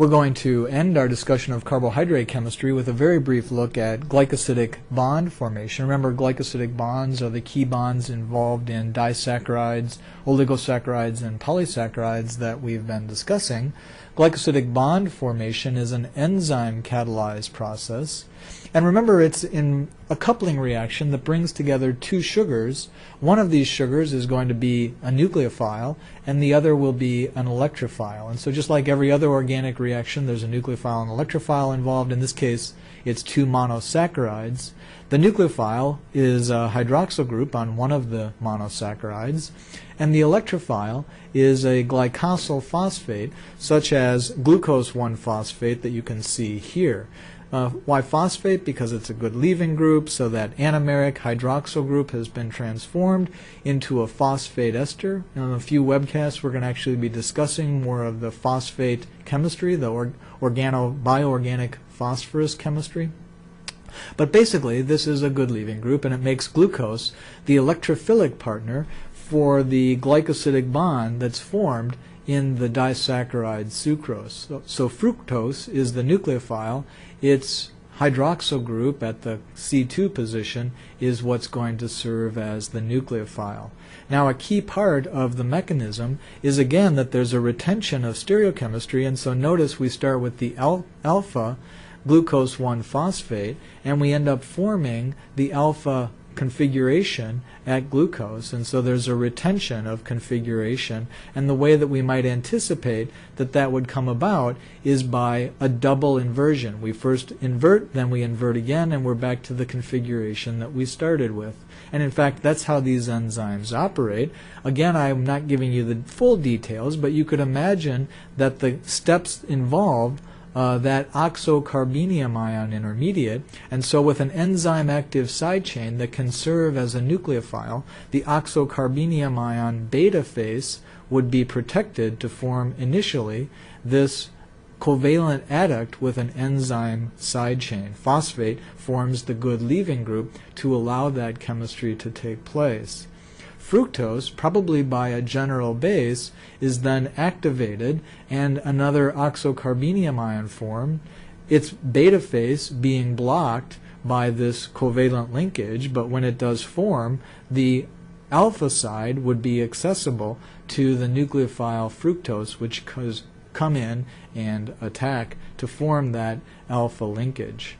We're going to end our discussion of carbohydrate chemistry with a very brief look at glycosidic bond formation. Remember, glycosidic bonds are the key bonds involved in disaccharides, oligosaccharides, and polysaccharides that we've been discussing. Glycosidic bond formation is an enzyme-catalyzed process. And remember, it's in a coupling reaction that brings together two sugars. One of these sugars is going to be a nucleophile, and the other will be an electrophile. And so just like every other organic reaction, there's a nucleophile and electrophile involved. In this case, it's two monosaccharides. The nucleophile is a hydroxyl group on one of the monosaccharides, and the electrophile is a glycosyl phosphate, such as glucose 1-phosphate that you can see here. Why phosphate? Because it's a good leaving group, so that anomeric hydroxyl group has been transformed into a phosphate ester. In a few webcasts, we're going to actually be discussing more of the phosphate chemistry, the bioorganic phosphorus chemistry. But basically, this is a good leaving group, and it makes glucose the electrophilic partner for the glycosidic bond that's formed in the disaccharide sucrose. So fructose is the nucleophile. Its hydroxyl group at the C2 position is what's going to serve as the nucleophile. Now, a key part of the mechanism is, again, that there's a retention of stereochemistry, and so notice we start with the alpha glucose 1-phosphate, and we end up forming the alpha configuration at glucose, and so there's a retention of configuration, and the way that we might anticipate that that would come about is by a double inversion. We first invert, then we invert again, and we're back to the configuration that we started with. And in fact, that's how these enzymes operate. Again, I'm not giving you the full details, but you could imagine that the steps involved that oxocarbenium ion intermediate, and so with an enzyme active side chain that can serve as a nucleophile, the oxocarbenium ion beta face would be protected to form initially this covalent adduct with an enzyme side chain. Phosphate forms the good leaving group to allow that chemistry to take place. Fructose, probably by a general base, is then activated and another oxocarbenium ion formed, its beta face being blocked by this covalent linkage, but when it does form, the alpha side would be accessible to the nucleophile fructose, which come in and attack to form that alpha linkage.